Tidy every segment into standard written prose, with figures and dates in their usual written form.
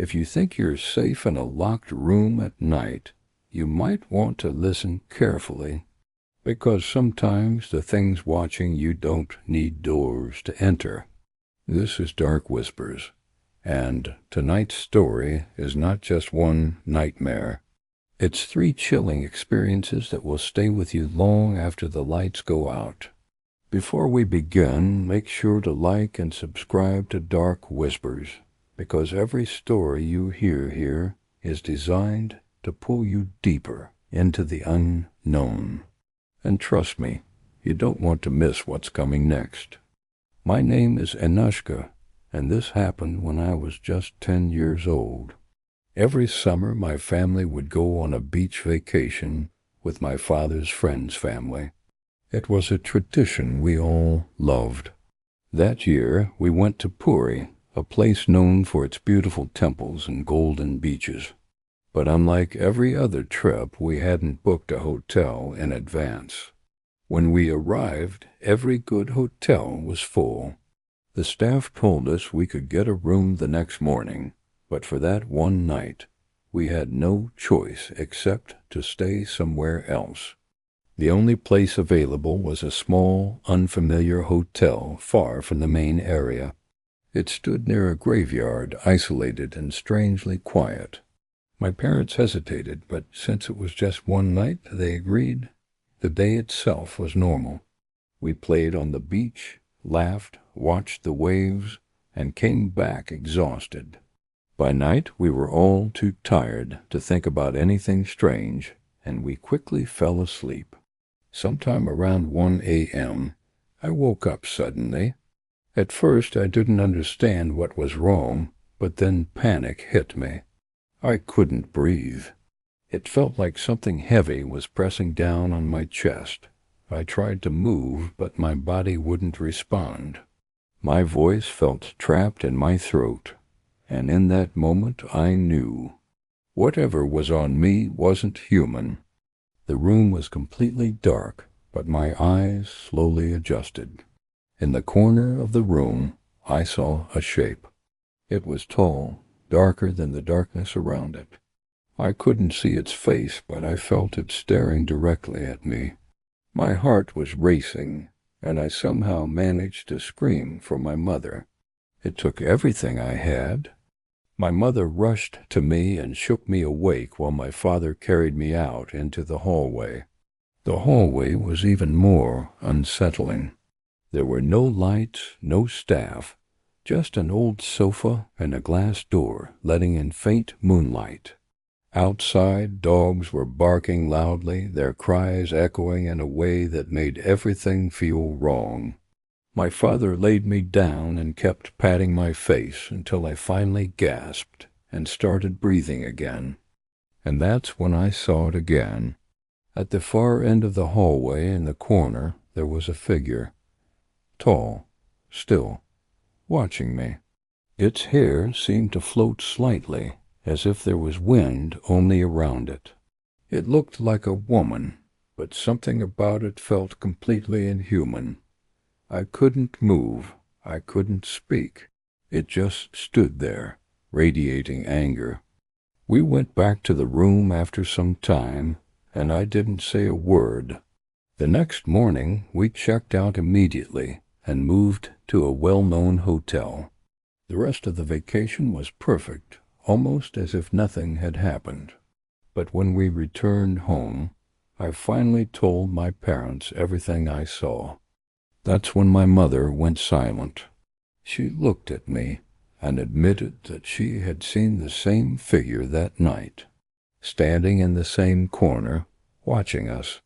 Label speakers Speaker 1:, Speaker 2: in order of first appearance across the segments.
Speaker 1: If you think you're safe in a locked room at night, you might want to listen carefully, because sometimes the things watching you don't need doors to enter. This is Dark Whispers, and tonight's story is not just one nightmare. It's 3 chilling experiences that will stay with you long after the lights go out. Before we begin, make sure to like and subscribe to Dark Whispers, because every story you hear here is designed to pull you deeper into the unknown. And trust me, you don't want to miss what's coming next. My name is Anushka, and this happened when I was just 10 years old. Every summer, my family would go on a beach vacation with my father's friend's family. It was a tradition we all loved. That year, we went to Puri, a place known for its beautiful temples and golden beaches. But unlike every other trip, we hadn't booked a hotel in advance. When we arrived, every good hotel was full. The staff told us we could get a room the next morning, but for that one night, we had no choice except to stay somewhere else. The only place available was a small, unfamiliar hotel far from the main area. It stood near a graveyard, isolated and strangely quiet. My parents hesitated, but since it was just one night, they agreed. The day itself was normal. We played on the beach, laughed, watched the waves, and came back exhausted. By night, we were all too tired to think about anything strange, and we quickly fell asleep. Sometime around 1 a.m., I woke up suddenly. At first, I didn't understand what was wrong, but then panic hit me. I couldn't breathe. It felt like something heavy was pressing down on my chest. I tried to move, but my body wouldn't respond. My voice felt trapped in my throat, and in that moment I knew. Whatever was on me wasn't human. The room was completely dark, but my eyes slowly adjusted. In the corner of the room, I saw a shape. It was tall, darker than the darkness around it. I couldn't see its face, but I felt it staring directly at me. My heart was racing, and I somehow managed to scream for my mother. It took everything I had. My mother rushed to me and shook me awake while my father carried me out into the hallway. The hallway was even more unsettling. There were no lights, no staff, just an old sofa and a glass door letting in faint moonlight. Outside, dogs were barking loudly, their cries echoing in a way that made everything feel wrong. My father laid me down and kept patting my face until I finally gasped and started breathing again. And that's when I saw it again. At the far end of the hallway in the corner, there was a figure. Tall, still, watching me. Its hair seemed to float slightly, as if there was wind only around it. It looked like a woman, but something about it felt completely inhuman. I couldn't move. I couldn't speak. It just stood there, radiating anger. We went back to the room after some time, and I didn't say a word. The next morning, we checked out immediately and moved to a well-known hotel. The rest of the vacation was perfect, almost as if nothing had happened. But when we returned home, I finally told my parents everything I saw. That's when my mother went silent. She looked at me and admitted that she had seen the same figure that night, standing in the same corner, watching us.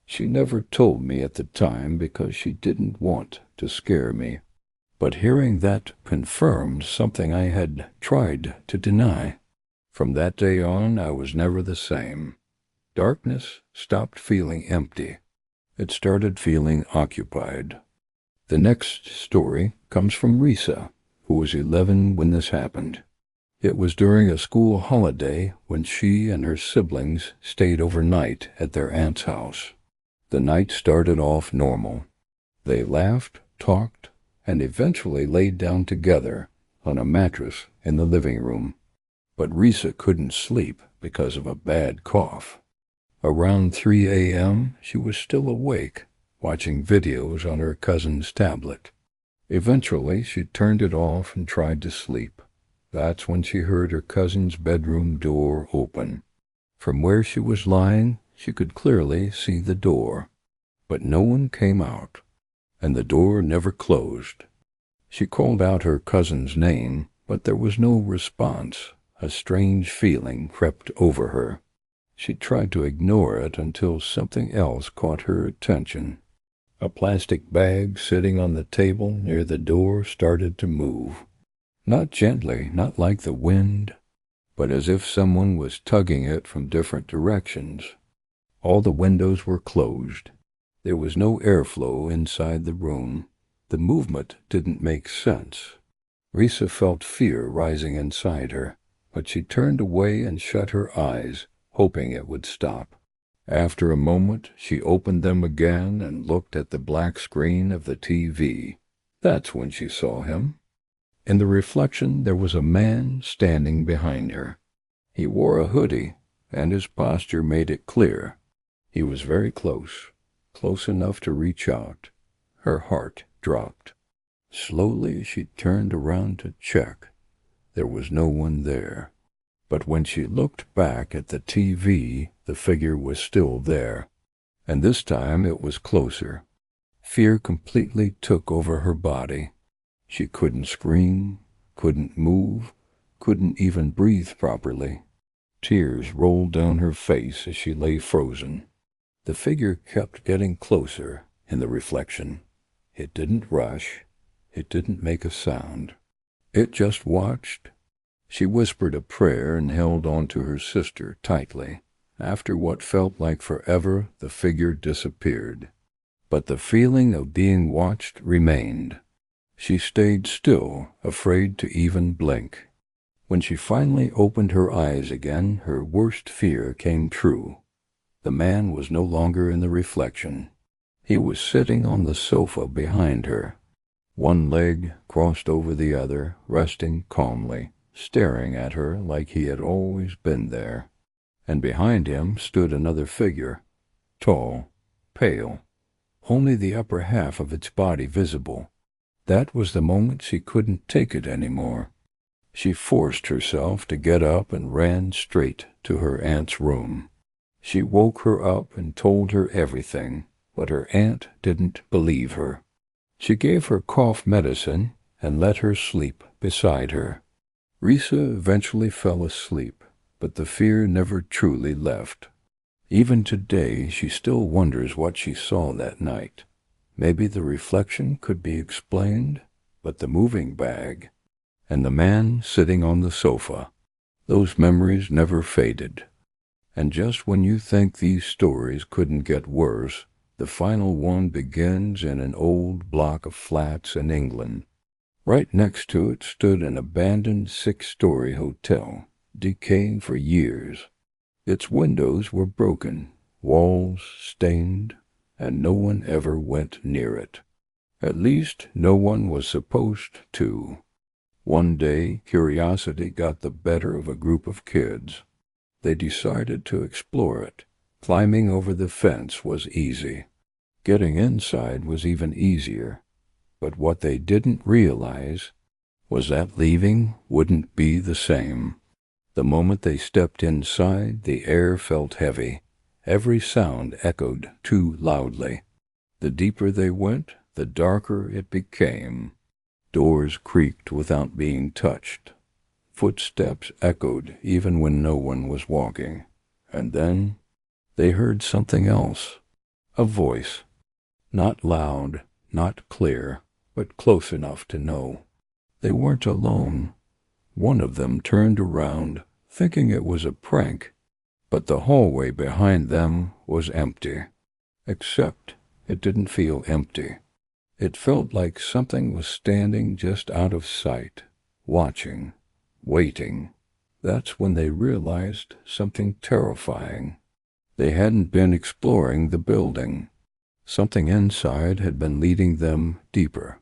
Speaker 1: She never told me at the time because she didn't want to scare me. But hearing that confirmed something I had tried to deny. From that day on, I was never the same. Darkness stopped feeling empty. It started feeling occupied. The next story comes from Risa, who was 11 when this happened. It was during a school holiday when she and her siblings stayed overnight at their aunt's house. The night started off normal. They laughed, talked, and eventually laid down together on a mattress in the living room. but Risa couldn't sleep because of a bad cough. Around 3 a.m., she was still awake, watching videos on her cousin's tablet. Eventually, she turned it off and tried to sleep. That's when she heard her cousin's bedroom door open. From where she was lying, she could clearly see the door. But no one came out, and the door never closed. She called out her cousin's name, but there was no response. A strange feeling crept over her. She tried to ignore it until something else caught her attention. A plastic bag sitting on the table near the door started to move. Not gently, not like the wind, but as if someone was tugging it from different directions. All the windows were closed. There was no airflow inside the room. The movement didn't make sense. Risa felt fear rising inside her, but she turned away and shut her eyes, hoping it would stop. After a moment, she opened them again and looked at the black screen of the TV. That's when she saw him. In the reflection, there was a man standing behind her. He wore a hoodie, and his posture made it clear. He was very close, close enough to reach out. Her heart dropped. Slowly, she turned around to check. There was no one there. But when she looked back at the TV, the figure was still there, and this time it was closer. Fear completely took over her body. She couldn't scream, couldn't move, couldn't even breathe properly. Tears rolled down her face as she lay frozen. The figure kept getting closer in the reflection. It didn't rush. It didn't make a sound. It just watched. She whispered a prayer and held on to her sister tightly. After what felt like forever, the figure disappeared. But the feeling of being watched remained. She stayed still, afraid to even blink. When she finally opened her eyes again, her worst fear came true. The man was no longer in the reflection. He was sitting on the sofa behind her, one leg crossed over the other, resting calmly, staring at her like he had always been there. And behind him stood another figure, tall, pale, only the upper half of its body visible. That was the moment she couldn't take it anymore. She forced herself to get up and ran straight to her aunt's room. She woke her up and told her everything, but her aunt didn't believe her. She gave her cough medicine and let her sleep beside her. Risa eventually fell asleep, but the fear never truly left. Even today, she still wonders what she saw that night. Maybe the reflection could be explained, but the moving bag and the man sitting on the sofa, those memories never faded. And just when you think these stories couldn't get worse, the final one begins in an old block of flats in England. Right next to it stood an abandoned 6-story hotel, decaying for years. Its windows were broken, walls stained, and no one ever went near it. At least no one was supposed to. One day, curiosity got the better of a group of kids. They decided to explore it. Climbing over the fence was easy. Getting inside was even easier. But what they didn't realize was that leaving wouldn't be the same. The moment they stepped inside, the air felt heavy. Every sound echoed too loudly. The deeper they went, the darker it became. Doors creaked without being touched. Footsteps echoed even when no one was walking. And then they heard something else. A voice. Not loud, not clear, but close enough to know. They weren't alone. One of them turned around, thinking it was a prank, but the hallway behind them was empty. Except it didn't feel empty. It felt like something was standing just out of sight, watching, waiting. That's when they realized something terrifying. They hadn't been exploring the building. Something inside had been leading them deeper,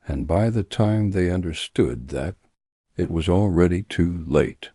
Speaker 1: and by the time they understood that, it was already too late.